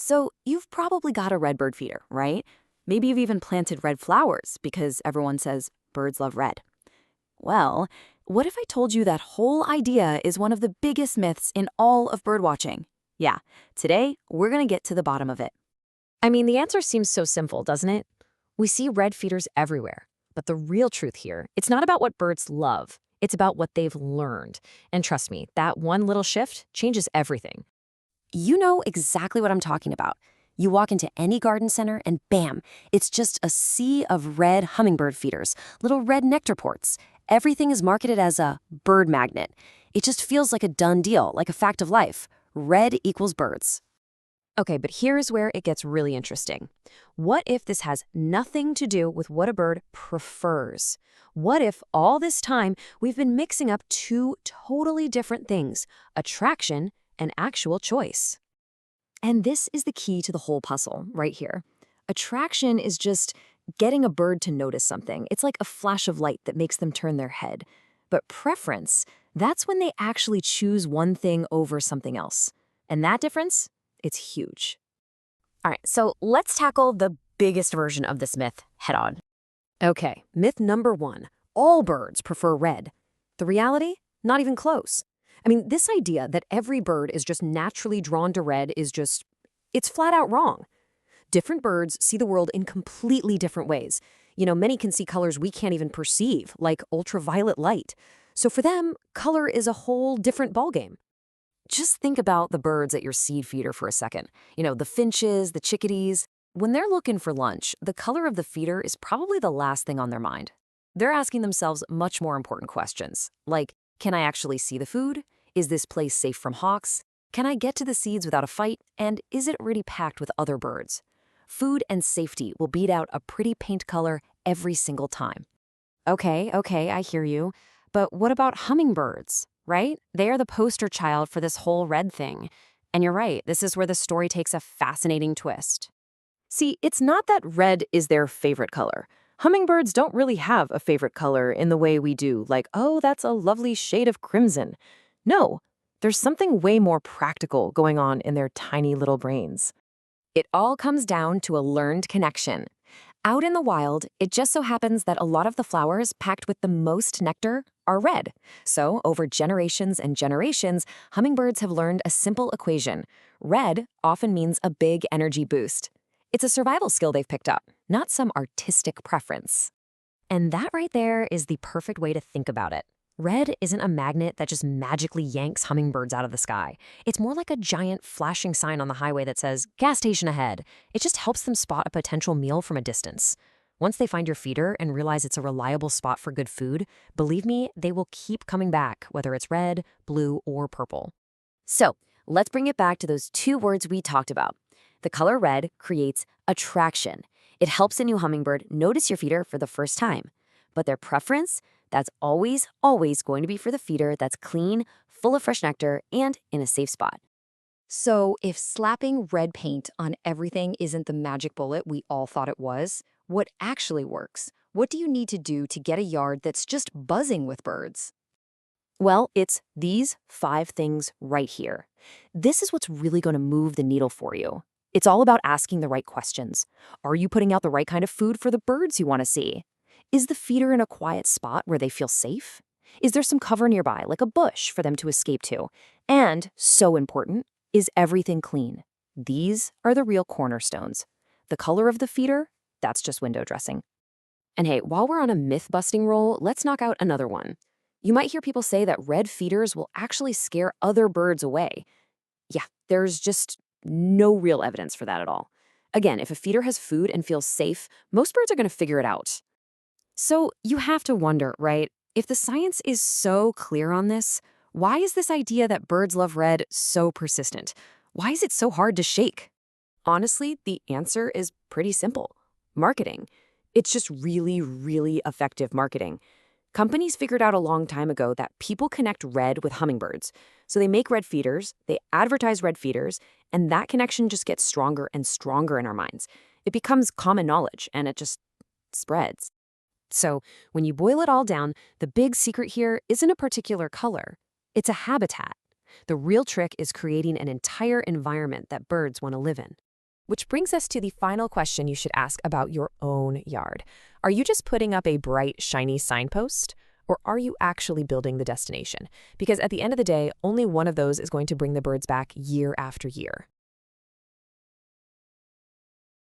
So you've probably got a red bird feeder, right? Maybe you've even planted red flowers because everyone says birds love red. Well, what if I told you that whole idea is one of the biggest myths in all of birdwatching? Yeah, today we're going to get to the bottom of it. I mean, the answer seems so simple, doesn't it? We see red feeders everywhere. But the real truth here, it's not about what birds love. It's about what they've learned. And trust me, that one little shift changes everything. You know exactly what I'm talking about. You walk into any garden center and bam, it's just a sea of red hummingbird feeders, little red nectar ports. Everything is marketed as a bird magnet. It just feels like a done deal, like a fact of life. Red equals birds. Okay, but here's where it gets really interesting. What if this has nothing to do with what a bird prefers? What if all this time we've been mixing up two totally different things, attraction and actual choice? And this is the key to the whole puzzle right here. Attraction is just getting a bird to notice something. It's like a flash of light that makes them turn their head. But preference, that's when they actually choose one thing over something else. And that difference, it's huge. All right, so let's tackle the biggest version of this myth head on. Okay, myth number one, all birds prefer red. The reality? Not even close. I mean, this idea that every bird is just naturally drawn to red is it's flat out wrong. Different birds see the world in completely different ways. You know, many can see colors we can't even perceive, like ultraviolet light. So for them, color is a whole different ballgame. Just think about the birds at your seed feeder for a second. You know, the finches, the chickadees. When they're looking for lunch, the color of the feeder is probably the last thing on their mind. They're asking themselves much more important questions, like, can I actually see the food? Is this place safe from hawks? Can I get to the seeds without a fight? And is it already packed with other birds? Food and safety will beat out a pretty paint color every single time. Okay, I hear you. But what about hummingbirds, right? They are the poster child for this whole red thing. And you're right, this is where the story takes a fascinating twist. See, it's not that red is their favorite color. Hummingbirds don't really have a favorite color in the way we do, like, oh, that's a lovely shade of crimson. No, there's something way more practical going on in their tiny little brains. It all comes down to a learned connection. Out in the wild, it just so happens that a lot of the flowers packed with the most nectar are red. So, over generations and generations, hummingbirds have learned a simple equation. Red often means a big energy boost. It's a survival skill they've picked up, not some artistic preference. And that right there is the perfect way to think about it. Red isn't a magnet that just magically yanks hummingbirds out of the sky. It's more like a giant flashing sign on the highway that says, gas station ahead. It just helps them spot a potential meal from a distance. Once they find your feeder and realize it's a reliable spot for good food, believe me, they will keep coming back, whether it's red, blue, or purple. So let's bring it back to those two words we talked about. The color red creates attraction. It helps a new hummingbird notice your feeder for the first time. But their preference, that's always going to be for the feeder that's clean, full of fresh nectar, and in a safe spot. So if slapping red paint on everything isn't the magic bullet we all thought it was, what actually works? What do you need to do to get a yard that's just buzzing with birds? Well, it's these 5 things right here. This is what's really going to move the needle for you. It's all about asking the right questions. Are you putting out the right kind of food for the birds you want to see? Is the feeder in a quiet spot where they feel safe? Is there some cover nearby, like a bush, for them to escape to? And, so important, is everything clean? These are the real cornerstones. The color of the feeder, that's just window dressing. And hey, while we're on a myth-busting roll, let's knock out another one. You might hear people say that red feeders will actually scare other birds away. Yeah, there's just no real evidence for that at all. Again, if a feeder has food and feels safe, most birds are going to figure it out. So you have to wonder, right? If the science is so clear on this, why is this idea that birds love red so persistent? Why is it so hard to shake? Honestly, the answer is pretty simple. Marketing. It's just really effective marketing. Companies figured out a long time ago that people connect red with hummingbirds. So they make red feeders, they advertise red feeders, and that connection just gets stronger and stronger in our minds. It becomes common knowledge, and it just spreads. So when you boil it all down, the big secret here isn't a particular color. It's a habitat. The real trick is creating an entire environment that birds want to live in. Which brings us to the final question you should ask about your own yard. Are you just putting up a bright, shiny signpost? Or are you actually building the destination? Because at the end of the day, only one of those is going to bring the birds back year after year.